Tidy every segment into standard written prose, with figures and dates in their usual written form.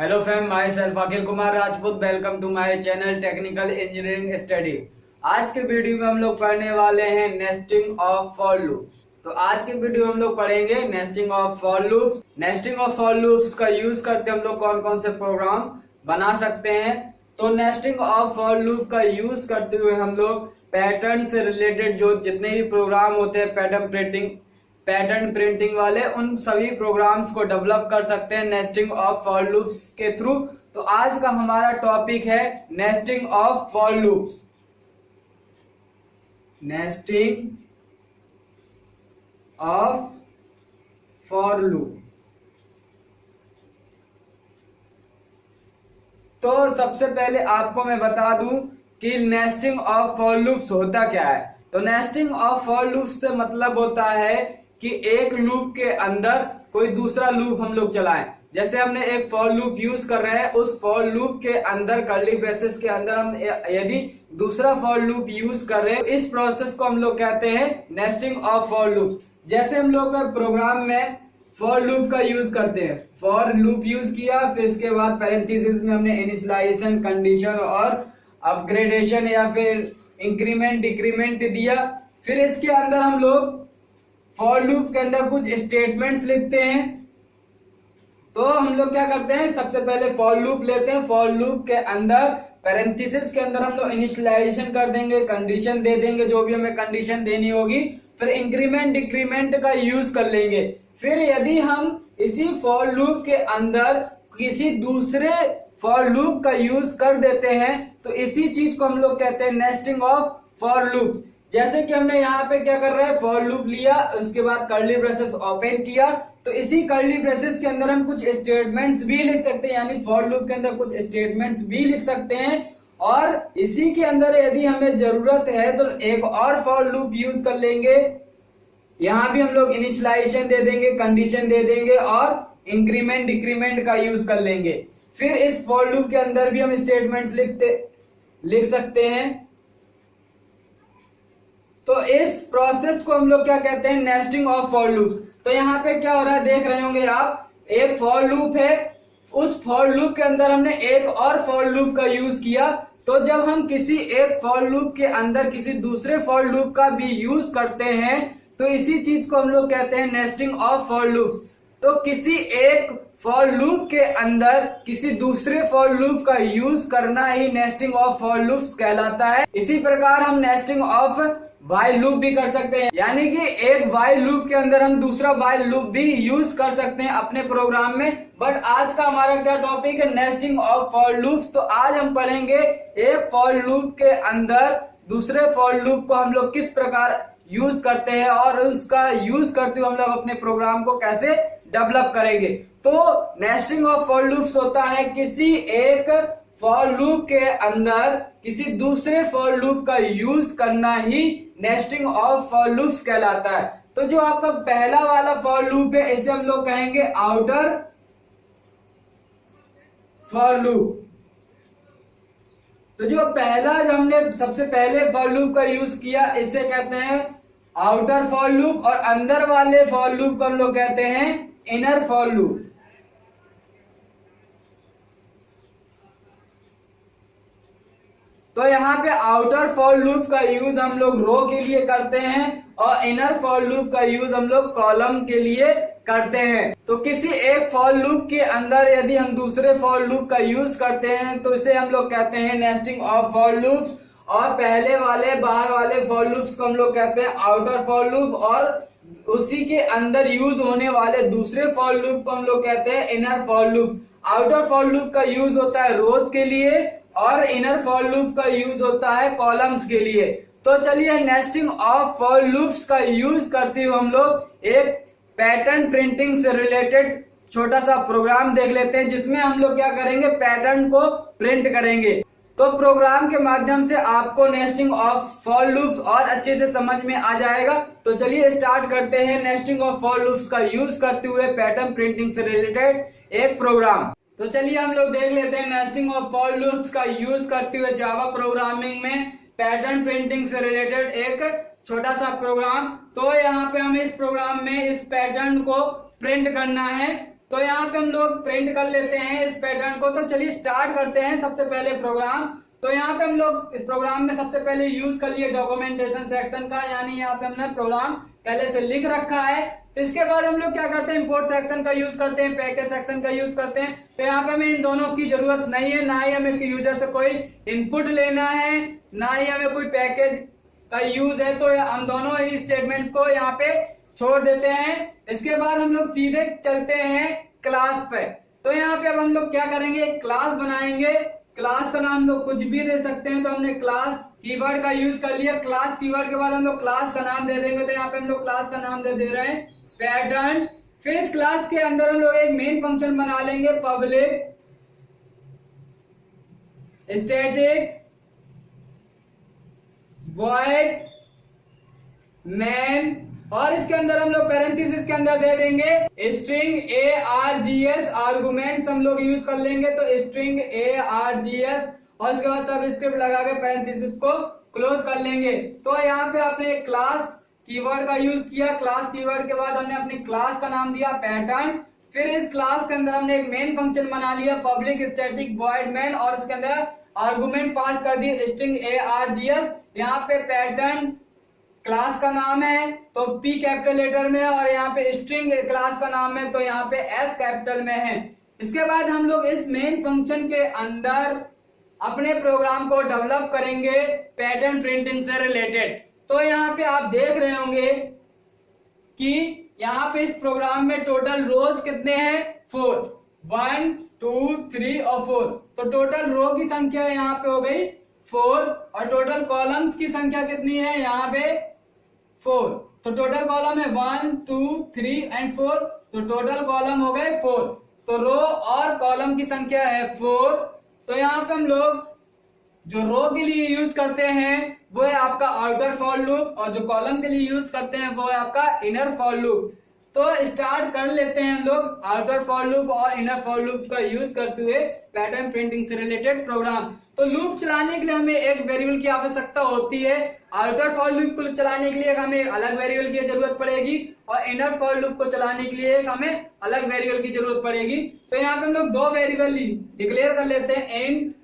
Hello fam, myself Akhil Kumar Rajput. Welcome to my channel technical engineering study. आज के video में हम लोग पढ़ने वाले हैं नेस्टिंग ऑफ फॉर लूप्स। तो आज के वीडियो में हम लोग पढ़ेंगे nesting of for loops. Nesting of for loops का यूज करके हम लोग कौन कौन से प्रोग्राम बना सकते हैं। तो नेस्टिंग ऑफ फॉर लूप का यूज करते हुए हम लोग पैटर्न से रिलेटेड जो जितने भी प्रोग्राम होते हैं पैटर्न प्रिंटिंग वाले, उन सभी प्रोग्राम्स को डेवलप कर सकते हैं नेस्टिंग ऑफ फॉर लूप्स के थ्रू। तो आज का हमारा टॉपिक है nesting of for loops. Nesting of for loop. तो सबसे पहले आपको मैं बता दूं कि नेस्टिंग ऑफ फॉर लूप्स होता क्या है। तो नेस्टिंग ऑफ फॉर लूप्स से मतलब होता है कि एक लूप के अंदर कोई दूसरा लूप हम लोग चलाएं। जैसे हमने एक फॉर लूप यूज कर रहे हैं, उस फॉर लूप के अंदर कर्ली ब्रेसेस के अंदर हम यदि दूसरा फॉर लूप यूज कर रहे हैं, इस प्रोसेस को हम लोग कहते हैं नेस्टिंग ऑफ फॉर लूप। जैसे हम लोग प्रोग्राम में फॉर लूप का यूज करते हैं, फॉर लूप यूज किया, फिर इसके बाद पैरेंथेसिस में हमने इनिशियलाइजेशन, कंडीशन और अपग्रेडेशन या फिर इंक्रीमेंट डिक्रीमेंट दिया। फिर इसके अंदर हम लोग फॉर लूप के अंदर कुछ स्टेटमेंट्स लिखते हैं। तो हम लोग क्या करते हैं, सबसे पहले फॉर लूप लेते हैं। फॉर लूप के अंदर पैरेंथेसिस के अंदर हम लोग इनिशियलाइजेशन कर देंगे, कंडीशन दे देंगे जो भी हमें कंडीशन देनी होगी, फिर इंक्रीमेंट डिक्रीमेंट का यूज कर लेंगे। फिर यदि हम इसी फॉर लूप के अंदर किसी दूसरे फॉर लूप का यूज कर देते हैं तो इसी चीज को हम लोग कहते हैं नेस्टिंग ऑफ फॉर लूप। जैसे कि हमने यहाँ पे क्या कर रहे हैं, फॉर लूप लिया, उसके बाद कर्ली ब्रेसेस ओपन किया, तो इसी कर्ली ब्रेसेस के अंदर हम कुछ स्टेटमेंट्स भी लिख सकते हैं, यानी फॉर लूप के अंदर कुछ स्टेटमेंट्स भी लिख सकते हैं। और इसी के अंदर यदि हमें जरूरत है तो एक और फॉर लूप यूज कर लेंगे। यहाँ भी हम लोग इनिशियलाइजेशन दे देंगे, कंडीशन दे देंगे और इंक्रीमेंट डिक्रीमेंट का यूज कर लेंगे। फिर इस फॉर लूप के अंदर भी हम स्टेटमेंट्स लिख सकते हैं। तो इस प्रोसेस को हम लोग क्या कहते हैं, नेस्टिंग ऑफ फॉर लूप्स। तो यहाँ पे क्या हो रहा है देख रहे होंगे आप, एक फॉर लूप है, उस फॉर लूप के अंदर हमने एक और फॉर लूप का यूज किया। तो जब हम किसी एक फॉर लूप के अंदर किसी दूसरे फॉर लूप का भी यूज करते हैं तो इसी चीज को हम लोग कहते हैं नेस्टिंग ऑफ फॉर लूप्स। तो किसी एक फॉर लूप के अंदर किसी दूसरे फॉर लूप का यूज करना ही नेस्टिंग ऑफ फॉर लूप्स कहलाता है। इसी प्रकार हम नेस्टिंग ऑफ वाइल लूप भी कर सकते हैं, यानी कि एक वाइल लूप के अंदर हम दूसरा वाइल लूप भी यूज कर सकते हैं अपने प्रोग्राम में। बट आज का हमारा क्या टॉपिक है, नेस्टिंग ऑफ फॉर लूप्स। तो आज हम पढ़ेंगे एक फॉर लूप के अंदर दूसरे फॉर लूप को हम लोग किस प्रकार यूज करते हैं और उसका यूज करते हुए हम लोग अपने प्रोग्राम को कैसे डेवलप करेंगे। तो नेस्टिंग ऑफ फॉर लूप्स होता है किसी एक फॉर लूप के अंदर किसी दूसरे फॉर लूप का यूज करना ही नेस्टिंग ऑफ फॉर लूप्स कहलाता है। तो जो आपका पहला वाला फॉर लूप है इसे हम लोग कहेंगे आउटर फॉर लूप। तो जो हमने सबसे पहले फॉर लूप का यूज किया इसे कहते हैं आउटर फॉर लूप, और अंदर वाले फॉर लूप को हम लोग कहते हैं इनर फॉर लूप। तो यहाँ पे आउटर फॉर लूप का यूज हम लोग रो के लिए करते हैं और इनर फॉर लूप का यूज हम लोग कॉलम के लिए करते हैं। तो किसी एक फॉर लूप के अंदर यदि हम दूसरे फॉर लूप का यूज करते हैं तो इसे हम लोग कहते हैं नेस्टिंग ऑफ फॉर लूप्स, और पहले वाले बाहर वाले फॉर लूप्स को हम लोग कहते हैं आउटर फॉर लूप, और उसी के अंदर यूज होने वाले दूसरे फॉर लूप को हम लोग कहते हैं inner for loop. Outer for loop का यूज होता है रोज के लिए और इनर फॉर लूप का यूज होता है कॉलम्स के लिए। तो चलिए नेस्टिंग ऑफ फॉर लूप्स का यूज करते हुए हम लोग एक पैटर्न प्रिंटिंग से रिलेटेड छोटा सा प्रोग्राम देख लेते हैं, जिसमें हम लोग क्या करेंगे, पैटर्न को प्रिंट करेंगे। तो प्रोग्राम के माध्यम से आपको नेस्टिंग ऑफ फॉर लूप्स और अच्छे से समझ में आ जाएगा। तो चलिए स्टार्ट करते हैं नेस्टिंग ऑफ फॉर लूप्स का यूज करते हुए पैटर्न प्रिंटिंग से रिलेटेड एक प्रोग्राम। तो चलिए हम लोग देख लेते हैं नेस्टिंग ऑफ फॉर लूप्स का यूज करते हुए जावा प्रोग्रामिंग में पैटर्न प्रिंटिंग से रिलेटेड एक छोटा सा प्रोग्राम। तो यहाँ पे हमें इस प्रोग्राम में इस पैटर्न को प्रिंट करना है। तो यहाँ पे हम लोग प्रिंट कर लेते हैं इस पैटर्न को। तो चलिए स्टार्ट करते हैं सबसे पहले प्रोग्राम। तो यहाँ पे हम लोग इस प्रोग्राम में सबसे पहले यूज कर लिए डॉक्यूमेंटेशन सेक्शन का, यानी यहाँ पे हमने प्रोग्राम पहले से लिख रखा है। तो इसके बाद हम लोग क्या करते हैं, इंपोर्ट सेक्शन का यूज करते हैं, पैकेज सेक्शन का यूज करते हैं। तो यहाँ पे हमें इन दोनों की जरूरत नहीं है, ना ही हमें यूजर से कोई इनपुट लेना है, ना ही हमें कोई पैकेज का यूज है। तो हम दोनों ही स्टेटमेंट्स को यहाँ पे छोड़ देते हैं। इसके बाद हम लोग सीधे चलते हैं क्लास पे। तो यहाँ पे अब हम लोग क्या करेंगे, क्लास बनाएंगे। क्लास का नाम लोग कुछ भी दे सकते हैं। तो हमने क्लास कीवर्ड का यूज कर लिया। क्लास कीवर्ड के बाद हम लोग क्लास का नाम दे देंगे। तो यहाँ पे हम लोग क्लास का नाम दे रहे हैं पैटर्न। फिर इस क्लास के अंदर हम लोग एक मेन फंक्शन बना लेंगे, पब्लिक स्टैटिक वॉइड मैन, और इसके अंदर हम लोग पैरेंथेसिस के अंदर दे देंगे स्ट्रिंग args। आर्गुमेंट्स हम लोग यूज कर लेंगे। तो स्ट्रिंग args और इसके बाद सब स्क्रिप्ट लगा के पैरेंथेसिस को क्लोज कर लेंगे। तो यहाँ पे आपने क्लास कीवर्ड का यूज किया। क्लास कीवर्ड के बाद हमने अपनी क्लास का नाम दिया पैटर्न। फिर इस क्लास के अंदर हमने एक मेन फंक्शन बना लिया, पब्लिक स्टैटिक वॉइड मैन, और इसके अंदर आर्गुमेंट पास कर दिए स्ट्रिंग args। यहाँ पे पैटर्न क्लास का नाम है तो P कैपिटल लेटर में, और यहाँ पे स्ट्रिंग क्लास का नाम है तो यहाँ पे S कैपिटल में है। इसके बाद हम लोग इस मेन फंक्शन के अंदर अपने प्रोग्राम को डेवलप करेंगे पैटर्न प्रिंटिंग से रिलेटेड। तो यहाँ पे आप देख रहे होंगे कि यहाँ पे इस प्रोग्राम में टोटल रोज कितने हैं, 4, 1 2 3 और 4। तो टोटल रो की संख्या यहाँ पे हो गई 4, और टोटल कॉलम्स की संख्या कितनी है यहाँ पे 4। तो टोटल कॉलम है 1 2 3 एंड 4। तो टोटल कॉलम हो गए 4। तो रो और कॉलम की संख्या है 4। तो यहाँ पे हम लोग जो रो के लिए यूज करते हैं वो है आपका आउटर फॉर लूप, और जो कॉलम के लिए यूज करते हैं वो है आपका इनर फॉर लूप। तो स्टार्ट कर लेते हैं हम लोग आउटर फॉर लूप और इनर फॉर लूप का यूज करते हुए पैटर्न प्रिंटिंग से रिलेटेड प्रोग्राम। तो लूप चलाने के लिए हमें एक वेरिएबल की आवश्यकता होती है। आउटर फॉर लूप को चलाने के लिए हमें अलग वेरिएबल की जरूरत पड़ेगी, और इनर फॉर लूप को चलाने के लिए हमें अलग वेरिएबल की जरूरत पड़ेगी। तो यहाँ पे हम लोग दो वेरिएबल डिक्लेयर कर लेते हैं, इंट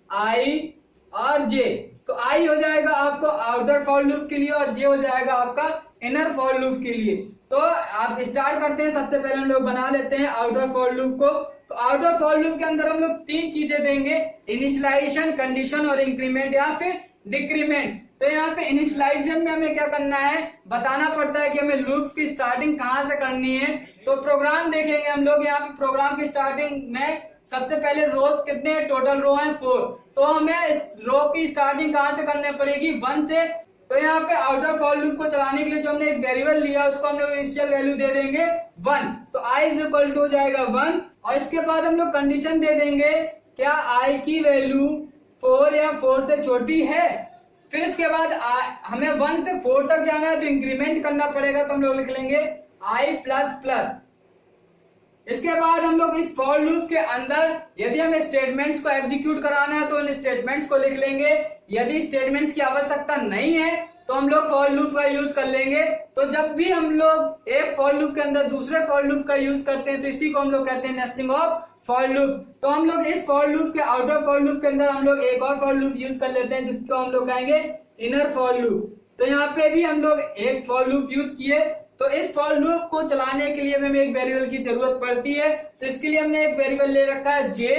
आई और जे। तो आई हो जाएगा आपको आउटर फॉर लूप के लिए, और जे हो जाएगा आपका इनर फॉर लूप के लिए। तो आप स्टार्ट करते हैं। सबसे पहले हम लोग बना लेते हैं आउटर फॉर लूप को। तो आउटर फॉर लूप के अंदर हम लोग 3 चीजें देंगे, इनिशियलाइजेशन, कंडीशन और इंक्रीमेंट या फिर डिक्रीमेंट। तो यहाँ पे इनिशियलाइजेशन में हमें क्या करना है, बताना पड़ता है कि हमें लूप की स्टार्टिंग कहाँ से करनी है। तो प्रोग्राम देखेंगे हम लोग। यहाँ पे प्रोग्राम की स्टार्टिंग में सबसे पहले रोज कितने हैं, टोटल रो है 4। तो हमें इस रो की स्टार्टिंग कहाँ से करनी पड़ेगी, 1 से। तो यहाँ पे आउटर फॉर लूप को चलाने के लिए जो हमने एक वेरिएबल लिया उसको हम लोग इनिशियल वैल्यू दे देंगे 1। तो i इज इक्वल टू हो जाएगा 1, और इसके बाद हम लोग कंडीशन दे देंगे क्या i की वैल्यू 4 या 4 से छोटी है। फिर इसके बाद हमें 1 से 4 तक जाना है तो इंक्रीमेंट करना पड़ेगा। तो हम लोग लिख लेंगे i प्लस प्लस। इसके बाद हम लोग इस फॉर लूप के अंदर यदि हमें स्टेटमेंट्स को एग्जीक्यूट कराना है तो उन स्टेटमेंट्स को लिख लेंगे। यदि स्टेटमेंट्स की आवश्यकता नहीं है तो हम लोग फॉर लूप का यूज कर लेंगे। तो जब भी हम लोग एक फॉर लूप के अंदर दूसरे फॉर लूप का यूज करते हैं तो इसी को हम लोग कहते हैं नेस्टिंग ऑफ फॉर लूप। तो हम लोग इस फॉर लूप के आउटर फॉर लूप के अंदर हम लोग एक और फॉर लूप यूज कर लेते हैं जिसको हम लोग कहेंगे इनर फॉर लूप। तो यहाँ पे भी हम लोग एक फॉर लूप यूज किए। तो इस फॉर लूप को चलाने के लिए हमें एक वेरिएबल की जरूरत पड़ती है। तो इसके लिए हमने एक वेरिएबल ले रखा है जे।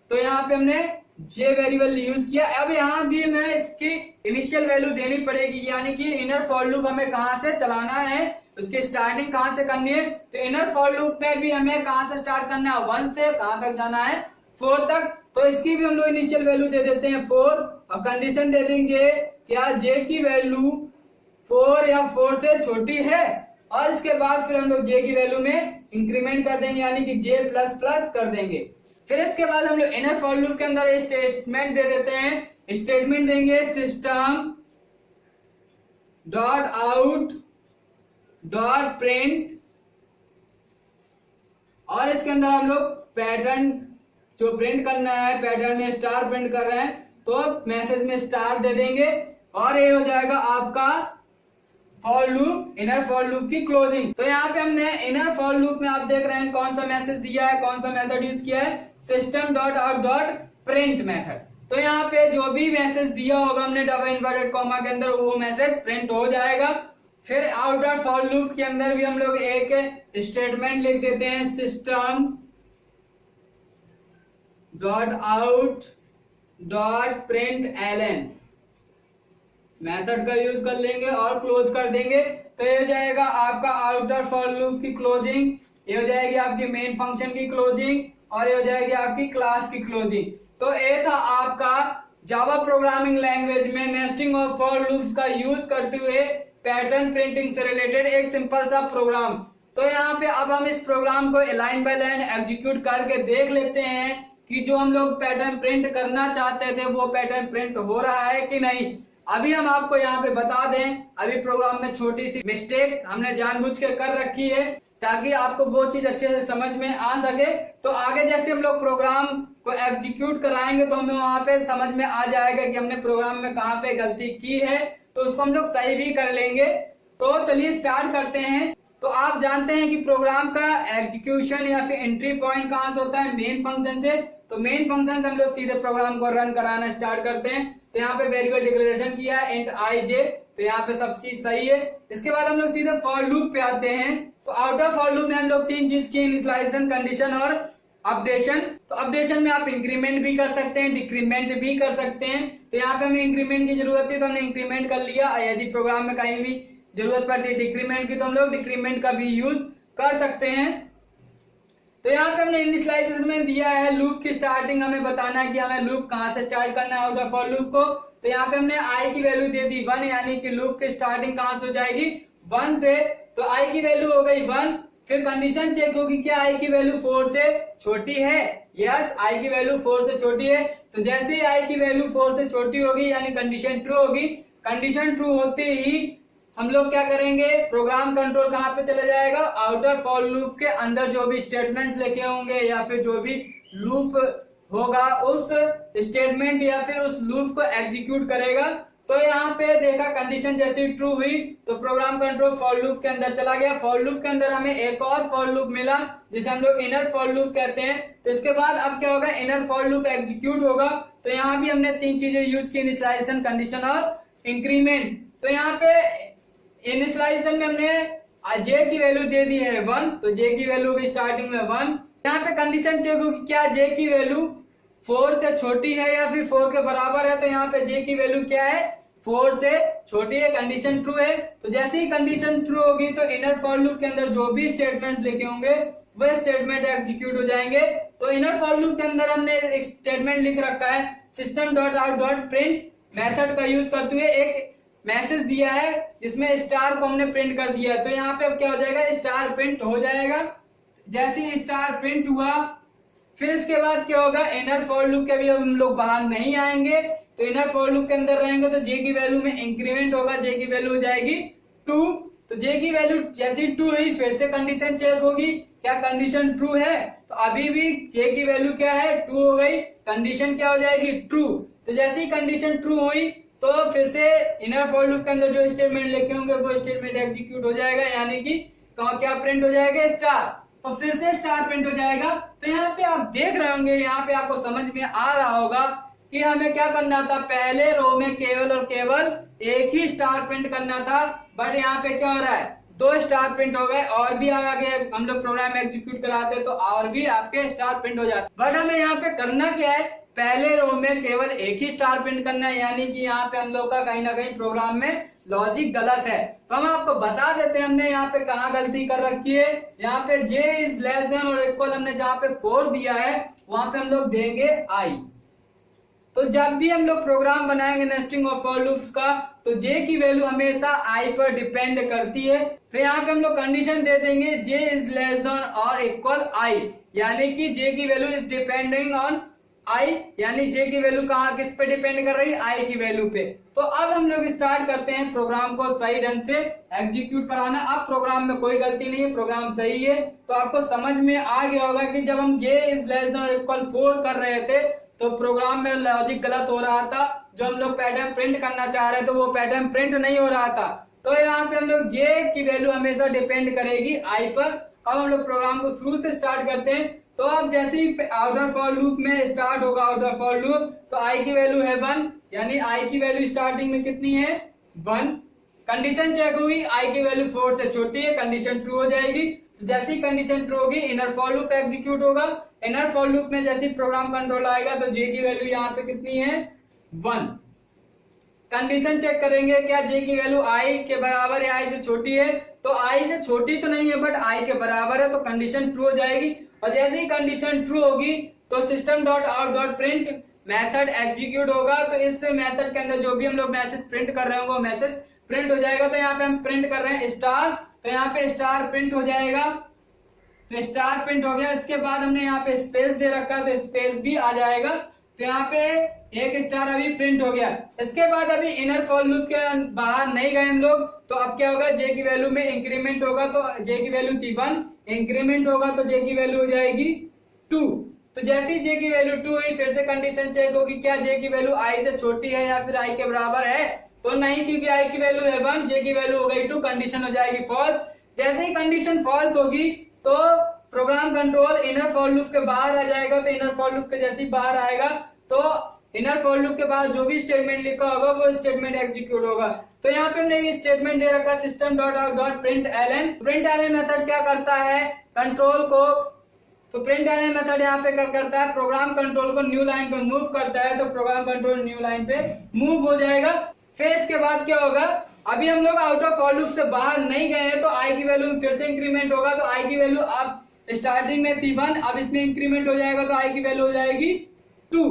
तो यहाँ पे हमने जे वेरिएबल यूज किया। अब यहाँ भी हमें इसकी इनिशियल वैल्यू देनी पड़ेगी, यानी कि इनर फॉर लूप हमें कहाँ से चलाना है, उसकी स्टार्टिंग कहाँ से करनी है। तो इनर फॉर लूप में भी हमें कहाँ से स्टार्ट करना है, 1 से कहाँ तक जाना है, 4 तक। तो इसकी भी हम लोग इनिशियल वैल्यू दे देते हैं 4, और कंडीशन दे देंगे क्या जे की वैल्यू 4 या 4 से छोटी है, और इसके बाद फिर हम लोग जे की वैल्यू में इंक्रीमेंट कर देंगे, यानी कि जे प्लस प्लस कर देंगे। फिर इसके बाद हम लोग इनर फॉर लूप के अंदर ये स्टेटमेंट दे देते हैं। स्टेटमेंट देंगे system dot out dot print, और इसके अंदर हम लोग पैटर्न जो प्रिंट करना है, पैटर्न में स्टार प्रिंट कर रहे हैं तो मैसेज में स्टार दे देंगे, और ये हो जाएगा आपका for loop, inner for loop की क्लोजिंग। तो यहाँ पे हमने इनर फॉर लूप में आप देख रहे हैं कौन सा मैसेज दिया है, कौन सा मेथड यूज किया है, system dot out dot print method. तो यहाँ पे जो भी मैसेज दिया होगा हमने डबल इन्वर्टेड कॉमा के अंदर वो मैसेज प्रिंट हो जाएगा। फिर आउटर फॉर लूप के अंदर भी हम लोग एक स्टेटमेंट लिख देते हैं, system dot out dot println method का यूज कर लेंगे और क्लोज कर देंगे। तो ये हो जाएगा आपका आउटर फॉर लूप की क्लोजिंग, ये हो जाएगी आपकी मेन फंक्शन की क्लोजिंग और ये हो जाएगी आपकी क्लास की क्लोजिंग। तो ये था आपका जावा प्रोग्रामिंग लैंग्वेज में नेस्टिंग ऑफ फॉर लूप्स का यूज करते हुए पैटर्न प्रिंटिंग से रिलेटेड एक सिंपल सा प्रोग्राम। तो यहाँ पे अब हम इस प्रोग्राम को लाइन बाय लाइन एग्जीक्यूट करके देख लेते हैं कि जो हम लोग पैटर्न प्रिंट करना चाहते थे वो पैटर्न प्रिंट हो रहा है कि नहीं। अभी हम आपको यहाँ पे बता दें, अभी प्रोग्राम में छोटी सी मिस्टेक हमने जानबूझ के कर रखी है ताकि आपको वो चीज अच्छे से समझ में आ सके। तो आगे जैसे हम लोग प्रोग्राम को एग्जीक्यूट कराएंगे तो हमें वहां पे समझ में आ जाएगा कि हमने प्रोग्राम में कहाँ पे गलती की है, तो उसको हम लोग सही भी कर लेंगे। तो चलिए स्टार्ट करते हैं। तो आप जानते हैं कि प्रोग्राम का एग्जीक्यूशन या फिर एंट्री पॉइंट कहाँ से होता है, मेन फंक्शन से। तो मेन फंक्शन से हम लोग सीधे प्रोग्राम को रन कराना स्टार्ट करते हैं। तो यहाँ पे वेरिएबल डिक्लेरेशन किया है इंट आई जे, तो यहाँ पे सब चीज सही है। इसके बाद हम लोग सीधे फॉर लूप पे आते हैं। तो आउटर फॉर लूप में हम लोग तीन चीज की, इनिशियलाइजेशन, कंडीशन और अपडेशन। तो अपडेशन में आप इंक्रीमेंट भी कर सकते हैं, डिक्रीमेंट भी कर सकते हैं। तो यहाँ पे हमें इंक्रीमेंट की जरूरत थी तो हमने इंक्रीमेंट कर लिया। यदि प्रोग्राम में कहीं भी जरूरत पड़ती है डिक्रीमेंट की तो हम लोग डिक्रीमेंट का भी यूज कर सकते हैं। तो यहाँ पे हमने इनिशियलाइजेशन में दिया है लूप की स्टार्टिंग, हमें बताना है कि हमें लूप कहाँ से स्टार्ट करना है आउटर फॉर लूप को। तो यहाँ पे हमने आई की वैल्यू दे दी 1, यानी कि लूप की स्टार्टिंग कहाँ से हो जाएगी 1 से। तो आई की वैल्यू हो गई 1। फिर कंडीशन चेक होगी क्या आई की वैल्यू 4 से छोटी है। यस, आई की वैल्यू 4 से छोटी है। तो जैसे ही आई की वैल्यू 4 से छोटी होगी यानी कंडीशन ट्रू होगी। कंडीशन ट्रू होते ही हम लोग क्या करेंगे, प्रोग्राम कंट्रोल कहाँ पे चले जाएगा, आउटर फॉर लूप के अंदर जो भी स्टेटमेंट्स लिखे होंगे या फिर जो भी लूप होगा उस स्टेटमेंट या फिर उस लूप को एग्जीक्यूट करेगा। तो यहाँ पे देखा कंडीशन जैसी ट्रू हुई तो प्रोग्राम कंट्रोल फॉर लूप के अंदर चला गया। फॉर लूप के अंदर हमें एक और फॉर लूप मिला जिसे हम लोग इनर फॉर लूप कहते हैं। तो इसके बाद अब क्या होगा, इनर फॉर लूप एग्जीक्यूट होगा। तो यहाँ भी हमने तीन चीजें यूज की, इनिशियलाइजेशन, कंडीशन और इंक्रीमेंट। तो यहाँ पे इनिशियलाइजेशन में हमने जे की वैल्यू दे दी है 1, तो जे की वैल्यू भी स्टार्टिंग में 1। यहाँ पे कंडीशन चेक होगी क्या जे की वैल्यू 4 से छोटी है या फिर 4 के बराबर है। तो यहाँ पे जे की वैल्यू क्या है, 4 से छोटी है, कंडीशन ट्रू है। तो जैसे ही कंडीशन ट्रू होगी तो इनर फॉर लूप के अंदर जो भी स्टेटमेंट लिखे होंगे वह स्टेटमेंट एग्जीक्यूट हो जाएंगे। तो इनर फॉर लूप के अंदर हमने एक स्टेटमेंट लिख रखा है, system dot out dot print method का यूज करते हुए एक मैसेज दिया है जिसमें स्टार को हमने प्रिंट कर दिया है। तो यहाँ पे अब क्या हो जाएगा, स्टार प्रिंट हो जाएगा। जैसे ही स्टार प्रिंट हुआ फिर इसके बाद क्या होगा, इनर फॉर लूप के भी हम लोग बाहर नहीं आएंगे। तो इनर फॉर लूप के अंदर रहेंगे तो जे की वैल्यू में इंक्रीमेंट होगा, जे की वैल्यू हो जाएगी 2। तो जे की वैल्यू जैसी 2 हुई फिर से कंडीशन चेक होगी क्या कंडीशन ट्रू है। तो अभी भी जे की वैल्यू क्या है 2 हो गई, कंडीशन क्या हो जाएगी ट्रू। तो जैसे ही कंडीशन ट्रू हुई तो फिर से इनर फॉर लूप के अंदर जो स्टेटमेंट लिखे होंगे वो स्टेटमेंट एग्जीक्यूट हो जाएगा, यानी कि क्या प्रिंट हो जाएगा, स्टार। तो फिर से स्टार प्रिंट हो जाएगा। तो यहाँ पे आप देख रहे होंगे, यहाँ पे आपको समझ में आ रहा होगा कि हमें क्या करना था, पहले रो में केवल और केवल एक ही स्टार प्रिंट करना था। बट यहाँ पे क्या हो रहा है, 2 स्टार प्रिंट हो गए। और भी आगे हम लोग प्रोग्राम एग्जीक्यूट कराते तो और भी आपके स्टार प्रिंट हो जाते। बट हमें यहाँ पे करना क्या है, पहले रो में केवल एक ही स्टार प्रिंट करना है, यानी कि यहाँ पे हम लोग का कहीं ना कहीं प्रोग्राम में लॉजिक गलत है। तो हम आपको बता देते हैं हमने यहाँ पे कहाँ गलती कर रखी है। यहाँ पे जे इज लेस देन और इक्वल हमने जहाँ पे 4 दिया है वहां पे हम लोग देंगे आई। तो जब भी हम लोग प्रोग्राम बनाएंगे नेस्टिंग ऑफ फॉर लूप्स का तो जे की वैल्यू हमेशा आई पर डिपेंड करती है। तो यहाँ पे हम लोग कंडीशन दे देंगे जे इज लेस देन और इक्वल आई, यानी कि जे की value is depending on I, यानी जे की वैल्यू कहाँ किस पे डिपेंड कर रही है, आई की वैल्यू पे। तो अब हम लोग स्टार्ट करते हैं प्रोग्राम को सही ढंग से एग्जीक्यूट कराना। अब प्रोग्राम में कोई गलती नहीं है, प्रोग्राम सही है। तो आपको समझ में आ गया होगा कि जब हम जे इज लेस देन और इक्वल 4 कर रहे थे तो प्रोग्राम में लॉजिक गलत हो रहा था। जो हम लोग पैटर्न प्रिंट करना चाह रहे थे वो पैटर्न प्रिंट नहीं हो रहा था। तो यहाँ पे हम लोग जे की वैल्यू हमेशा डिपेंड करेगी आई पर। अब हम लोग प्रोग्राम को शुरू से स्टार्ट करते हैं। तो अब जैसे ही आउटर फॉर लूप में स्टार्ट होगा आउटर फॉर लूप, तो आई की वैल्यू है 1, यानी आई की वैल्यू स्टार्टिंग में कितनी है 1। कंडीशन चेक हुई, आई की वैल्यू 4 से छोटी है, कंडीशन ट्रू हो जाएगी। तो जैसी कंडीशन ट्रू होगी इनर फॉर लूप एग्जीक्यूट होगा। इनर फॉर लूप में जैसे प्रोग्राम कंट्रोल आएगा तो जे की वैल्यू यहाँ पे कितनी है 1। कंडीशन चेक करेंगे, क्या जे की वैल्यू आई के बराबर या आई से छोटी है, तो आई से छोटी तो नहीं है बट आई के बराबर है, तो कंडीशन ट्रू हो जाएगी। और जैसे ही कंडीशन ट्रू होगी तो system dot out dot print method execute होगा। तो इस मेथड के अंदर जो भी हम लोग मैसेज प्रिंट कर रहे होंगे वो मैसेज प्रिंट हो जाएगा। तो यहाँ पे हम प्रिंट कर रहे हैं स्टार, तो यहाँ पे स्टार प्रिंट हो जाएगा। तो स्टार प्रिंट हो गया। इसके बाद हमने यहाँ पे स्पेस दे रखा है तो स्पेस भी आ जाएगा। तो यहाँ पे एक स्टार अभी प्रिंट हो गया। इसके बाद अभी इनर फॉर लूप के बाहर नहीं गए हम लोग, तो अब क्या होगा जे की वैल्यू में इंक्रीमेंट होगा। तो जे की वैल्यू थी 1, इंक्रीमेंट होगा तो जे की वैल्यू हो जाएगी 2। तो जैसे ही जे की वैल्यू 2 हुई फिर से कंडीशन चेक होगी, क्या जे की वैल्यू आई से छोटी है या फिर आई के बराबर है, तो नहीं, क्योंकि आई की वैल्यू है 1, जे की वैल्यू हो गई 2, कंडीशन हो जाएगी फॉल्स। जैसे ही कंडीशन फॉल्स होगी तो program control inner for loop के बाहर आ जाएगा। तो इनर फॉर लूप के जैसे ही बाहर आएगा तो इनर फॉर लूप के बाद जो भी स्टेटमेंट लिखा होगा वो स्टेटमेंट एग्जीक्यूट होगा। तो यहाँ पे हमने ये स्टेटमेंट दे रखा system dot out dot println. Println method क्या करता है कंट्रोल को, तो प्रिंट एलन मेथड यहाँ पे क्या करता है प्रोग्राम कंट्रोल को न्यू लाइन पे मूव करता है। तो प्रोग्राम कंट्रोल न्यू लाइन पे मूव हो जाएगा। फिर इसके बाद क्या होगा, अभी हम लोग आउट ऑफ फॉर लूप से बाहर नहीं गए हैं तो आई की वैल्यू फिर से इंक्रीमेंट होगा। तो आई की वैल्यू अब स्टार्टिंग में थी 1, अब इसमें इंक्रीमेंट हो जाएगा तो आई की वैल्यू हो जाएगी 2।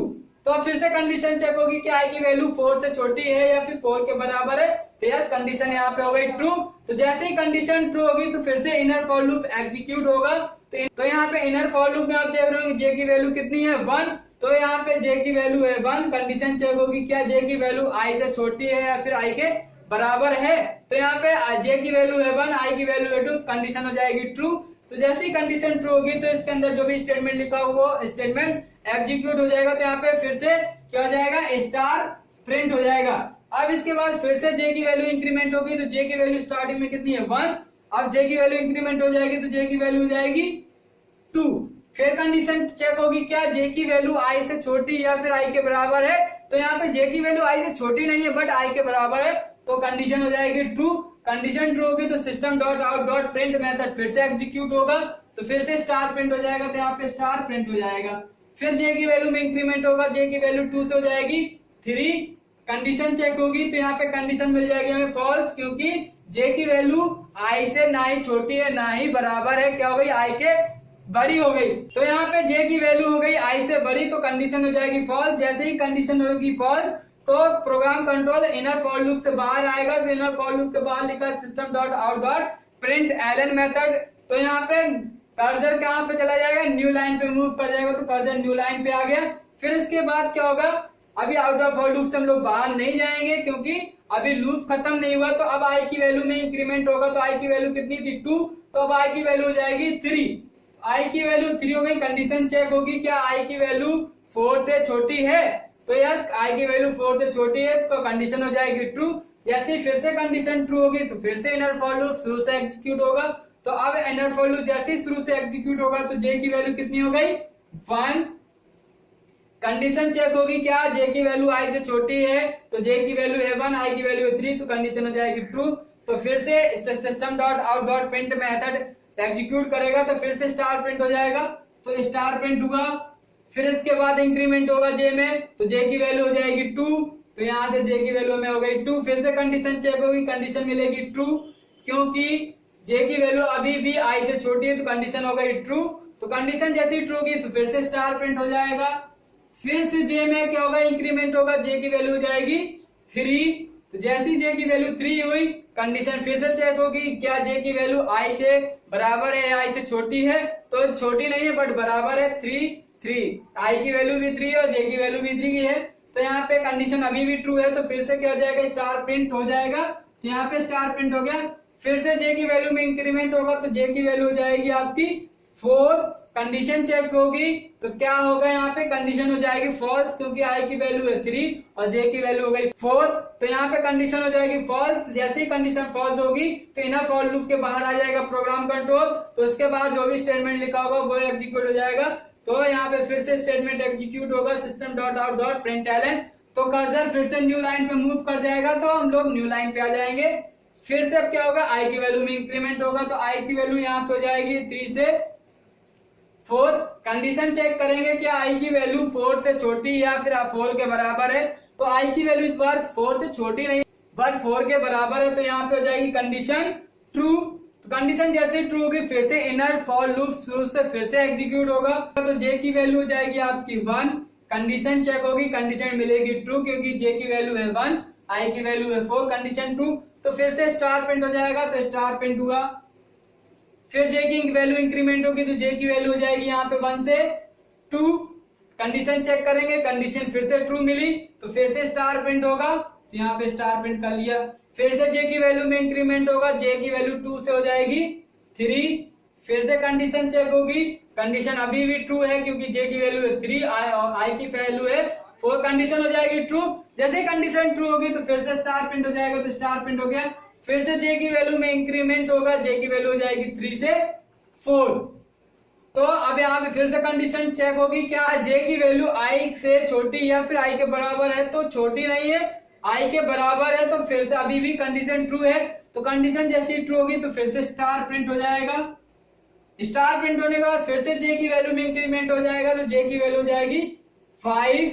तो अब फिर से कंडीशन चेक होगी कि आई की वैल्यू 4 से छोटी है या फिर 4 के बराबर है। तो यस, कंडीशन यहाँ पे हो गई ट्रू। तो जैसे ही कंडीशन ट्रू होगी तो फिर से इनर फॉर लूप एग्जीक्यूट होगा। तो यहाँ पे इनर फॉर लूप में आप देख रहे हो जे की वैल्यू कितनी है 1, तो यहाँ पे जे की वैल्यू है 1। कंडीशन चेक होगी क्या जे की वैल्यू आई से छोटी है या फिर आई के बराबर है, तो यहाँ पे जे की वैल्यू है 1, आई की वैल्यू है 2, कंडीशन हो जाएगी ट्रू। तो जैसे ही कंडीशन ट्रू होगी तो इसके अंदर जो भी स्टेटमेंट लिखा होगा वो स्टेटमेंट एग्जीक्यूट हो जाएगा। तो यहाँ पे फिर से क्या हो जाएगा स्टार प्रिंट हो जाएगा। अब इसके बाद फिर से जे की वैल्यू इंक्रीमेंट होगी। तो जे की वैल्यू स्टार्टिंग में कितनी है 1, अब जे की वैल्यू इंक्रीमेंट हो जाएगी तो जे की वैल्यू हो जाएगी 2। फिर कंडीशन चेक होगी क्या जे की वैल्यू आई से छोटी या फिर आई के बराबर है, तो यहाँ पे जे की वैल्यू आई से छोटी नहीं है बट आई के बराबर है, तो कंडीशन हो जाएगी ट्रू। कंडीशन ट्रू होगी तो system dot out dot print method फिर से एग्जीक्यूट होगा। तो फिर से स्टार प्रिंट हो जाएगा। तो यहाँ पे स्टार प्रिंट हो जाएगा। फिर जे की वैल्यू में इंक्रीमेंट होगा, जे की वैल्यू 2 से हो जाएगी 3। कंडीशन चेक होगी तो यहाँ पे कंडीशन मिल जाएगी हमें फॉल्स, क्योंकि जे की वैल्यू आई से ना ही छोटी है ना ही बराबर है, क्या हो गई आई के बड़ी हो गई। तो यहाँ पे जे की वैल्यू हो गई आई से बड़ी, तो कंडीशन हो जाएगी फॉल्स। जैसे ही कंडीशन होगी फॉल्स तो program control inner for loop से बाहर आएगा। तो इनर फॉर लूप के बाहर लिखा system dot out dot println method. तो यहाँ पे कर्सर कहाँ पे चला जाएगा, न्यू लाइन पे मूव कर जाएगा। तो कर्सर न्यू लाइन पे आ गया। फिर इसके बाद क्या होगा, अभी आउट ऑफ फॉर लूप से हम लोग बाहर नहीं जाएंगे क्योंकि अभी लूप खत्म नहीं हुआ। तो अब आई की वैल्यू में इंक्रीमेंट होगा। तो आई की वैल्यू कितनी थी 2, तो अब आई की वैल्यू हो जाएगी 3। आई की वैल्यू 3 हो गई। कंडीशन चेक होगी क्या आई की वैल्यू 4 से छोटी है, तो यस आई की वैल्यू 4 से छोटी है तो कंडीशन हो जाएगी ट्रू। जैसे फिर से कंडीशन ट्रू होगी तो फिर से इनर फॉर लूप शुरू से एग्जीक्यूट होगा। तो अब इनर फॉर लूप जैसे ही शुरू से एग्जीक्यूट होगा तो जे की वैल्यू कितनी हो गई 1। कंडीशन चेक होगी क्या जे की वैल्यू आई से छोटी है, तो जे की वैल्यू है 1, आई की वैल्यू है 3, तो कंडीशन हो जाएगी ट्रू। तो फिर से system dot out dot print method execute करेगा। तो फिर से स्टार प्रिंट हो जाएगा। तो स्टार प्रिंट हुआ। फिर इसके बाद इंक्रीमेंट होगा जे में, तो जे की वैल्यू हो जाएगी 2। तो यहाँ से जे की वैल्यू में हो गई 2। फिर से कंडीशन चेक होगी, कंडीशन मिलेगी ट्रू, क्योंकि जे की वैल्यू अभी भी आई से छोटी है तो कंडीशन हो गई ट्रू। तो कंडीशन जैसी ट्रू होगी तो फिर से स्टार प्रिंट हो जाएगा। फिर से जे में क्या होगा इंक्रीमेंट होगा, जे की वैल्यू हो जाएगी 3। तो जैसी जे की वैल्यू 3 हुई कंडीशन फिर से चेक होगी क्या जे की वैल्यू आई के बराबर है या आई से छोटी है, तो छोटी नहीं है बट बराबर है 3। आई की वैल्यू भी 3 और जे की वैल्यू भी 3 की है। तो यहाँ पे कंडीशन अभी भी ट्रू है तो फिर से क्या हो जाएगा स्टार प्रिंट हो जाएगा। तो यहाँ पे स्टार प्रिंट हो गया। फिर से जे की वैल्यू में इंक्रीमेंट होगा तो जे की वैल्यू हो जाएगी आपकी 4। कंडीशन चेक होगी तो क्या होगा, यहाँ पे कंडीशन हो जाएगी फॉल्स, क्योंकि आई की वैल्यू है 3 और जे की वैल्यू हो गई 4, तो यहाँ पे कंडीशन हो जाएगी फॉल्स। जैसे ही कंडीशन फॉल्स होगी तो इनर फॉर लूप के बाहर आ जाएगा प्रोग्राम कंट्रोल, तो उसके बाद जो भी स्टेटमेंट लिखा होगा वो एग्जीक्यूट हो जाएगा। तो यहाँ पे फिर से स्टेटमेंट एग्जीक्यूट होगा system dot out dot println, तो कर्सर फिर से न्यू लाइन पे मूव कर जाएगा, तो हम लोग न्यू लाइन पे आ जाएंगे। फिर से अब क्या होगा, आई की वैल्यू में इंक्रीमेंट होगा, तो आई की वैल्यू यहाँ पे हो जाएगी 3 से 4। कंडीशन चेक करेंगे क्या आई की वैल्यू 4 से छोटी या फिर 4 के बराबर है, तो आई की वैल्यू इस बार 4 से छोटी नहीं बट 4 के बराबर है, तो यहाँ पे हो जाएगी कंडीशन ट्रू। तो कंडीशन जैसे ट्रू होगी फिर से इनर फॉर लूप शुरू से फिर से एग्जीक्यूट होगा, तो जे की वैल्यू हो जाएगी आपकी 1। कंडीशन चेक होगी, कंडीशन मिलेगी ट्रू क्योंकि जे की वैल्यू है 1, आई की वैल्यू है 4, कंडीशन ट्रू, तो फिर से स्टार प्रिंट हो जाएगा, तो स्टार प्रिंट हुआ। फिर जे की वैल्यू इंक्रीमेंट होगी तो जे की वैल्यू हो जाएगी यहाँ पे 1 से 2। कंडीशन चेक करेंगे, कंडीशन फिर से ट्रू मिली तो फिर से स्टार प्रिंट होगा, तो यहाँ पे स्टार प्रिंट कर लिया। फिर से जे की वैल्यू में इंक्रीमेंट होगा, जे की वैल्यू 2 से हो जाएगी 3। फिर से कंडीशन चेक होगी, कंडीशन अभी भी ट्रू है क्योंकि जे की वैल्यू है 3 और आई की वैल्यू है 4, कंडीशन हो जाएगी ट्रू। जैसे ही कंडीशन ट्रू होगी तो फिर से स्टार प्रिंट हो जाएगा, तो स्टार प्रिंट हो गया। फिर से जे की वैल्यू में इंक्रीमेंट होगा, जे की वैल्यू हो जाएगी 3 से 4। तो अब यहाँ पे फिर से कंडीशन चेक होगी, क्या जे की वैल्यू आई से छोटी या फिर आई के बराबर है, तो छोटी नहीं है, आई के बराबर है, तो फिर से अभी भी कंडीशन ट्रू है। तो कंडीशन जैसी ट्रू होगी तो फिर से स्टार प्रिंट हो जाएगा। स्टार प्रिंट होने के बाद फिर से जे की वैल्यू में इंक्रीमेंट हो जाएगा, तो जे की वैल्यू हो जाएगी 5।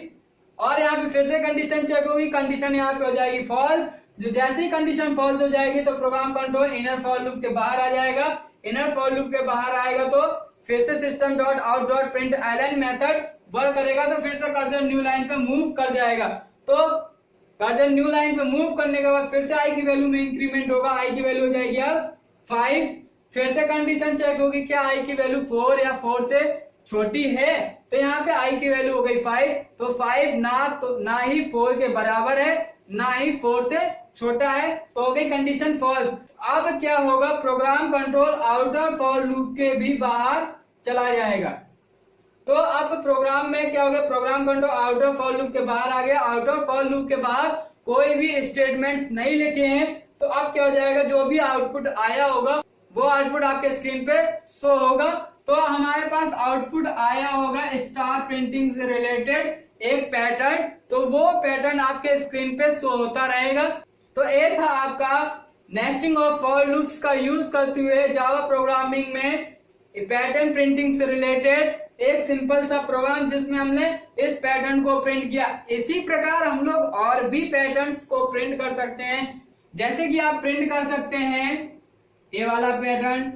और यहाँ पे फिर से कंडीशन चेक होगी, कंडीशन यहाँ पे हो जाएगी फॉल्स। जो जैसे ही कंडीशन फॉल्स हो जाएगी तो program control inner for loop के बाहर आ जाएगा। इनर फॉर लूप के बाहर आएगा तो फिर से system dot out dot println method work करेगा, तो फिर से कर्सर न्यू लाइन पे मूव कर जाएगा। तो कर्सर न्यू लाइन पे मूव करने के बाद फिर से आई की वैल्यू में इंक्रीमेंट होगा, आई की वैल्यू हो जाएगी अब 5। फिर से कंडीशन चेक होगी, क्या आई की वैल्यू 4 या 4 से छोटी है, तो यहाँ पे आई की वैल्यू हो गई 5, तो 5 ना ही 4 के बराबर है ना ही 4 से छोटा है, तो हो गई कंडीशन फॉल्स। अब क्या होगा, program control outer for loop के भी बाहर चला जाएगा। तो अब प्रोग्राम में क्या हो गया, program control outer for loop के बाहर आ गया। आउटर फॉर लूप के बाहर कोई भी स्टेटमेंट्स नहीं लिखे हैं, तो अब क्या हो जाएगा, जो भी आउटपुट आया होगा वो आउटपुट आपके स्क्रीन पे शो होगा। तो हमारे पास आउटपुट आया होगा स्टार प्रिंटिंग से रिलेटेड एक पैटर्न, तो वो पैटर्न आपके स्क्रीन पे शो होता रहेगा। तो ये था आपका नेस्टिंग ऑफ फॉर लूप्स का यूज करते हुए जावा प्रोग्रामिंग में पैटर्न प्रिंटिंग से रिलेटेड एक सिंपल सा प्रोग्राम, जिसमें हमने इस पैटर्न को प्रिंट किया। इसी प्रकार हम लोग और भी पैटर्न्स को प्रिंट कर सकते हैं, जैसे कि आप प्रिंट कर सकते हैं ये वाला पैटर्न,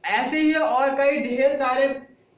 ऐसे ही और कई ढेर सारे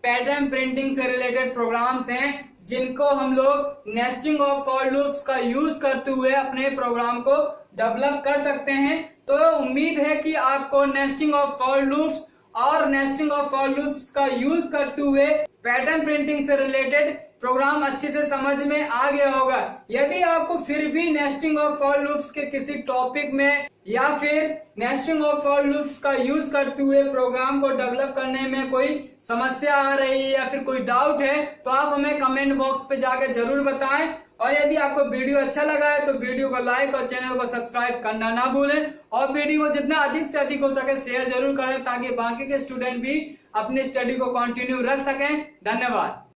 पैटर्न प्रिंटिंग से रिलेटेड प्रोग्राम्स हैं जिनको हम लोग नेस्टिंग ऑफ फॉर लूप्स का यूज करते हुए अपने प्रोग्राम को डेवलप कर सकते हैं। तो उम्मीद है कि आपको नेस्टिंग ऑफ फॉर लूप्स और नेस्टिंग ऑफ फॉर लूप्स का यूज करते हुए पैटर्न प्रिंटिंग से रिलेटेड प्रोग्राम अच्छे से समझ में आ गया होगा। यदि आपको फिर भी नेस्टिंग ऑफ फॉर लूप्स के किसी टॉपिक में या फिर नेस्टिंग ऑफ फॉर लूप्स का यूज करते हुए प्रोग्राम को डेवलप करने में कोई समस्या आ रही है या फिर कोई डाउट है, तो आप हमें कमेंट बॉक्स पे जाकर जरूर बताएं। और यदि आपको वीडियो अच्छा लगा है तो वीडियो को लाइक और चैनल को सब्सक्राइब करना ना भूलें, और वीडियो को जितना अधिक से अधिक हो सके शेयर जरूर करें, ताकि बाकी के स्टूडेंट भी अपनी स्टडी को कंटिन्यू रख सकें। धन्यवाद।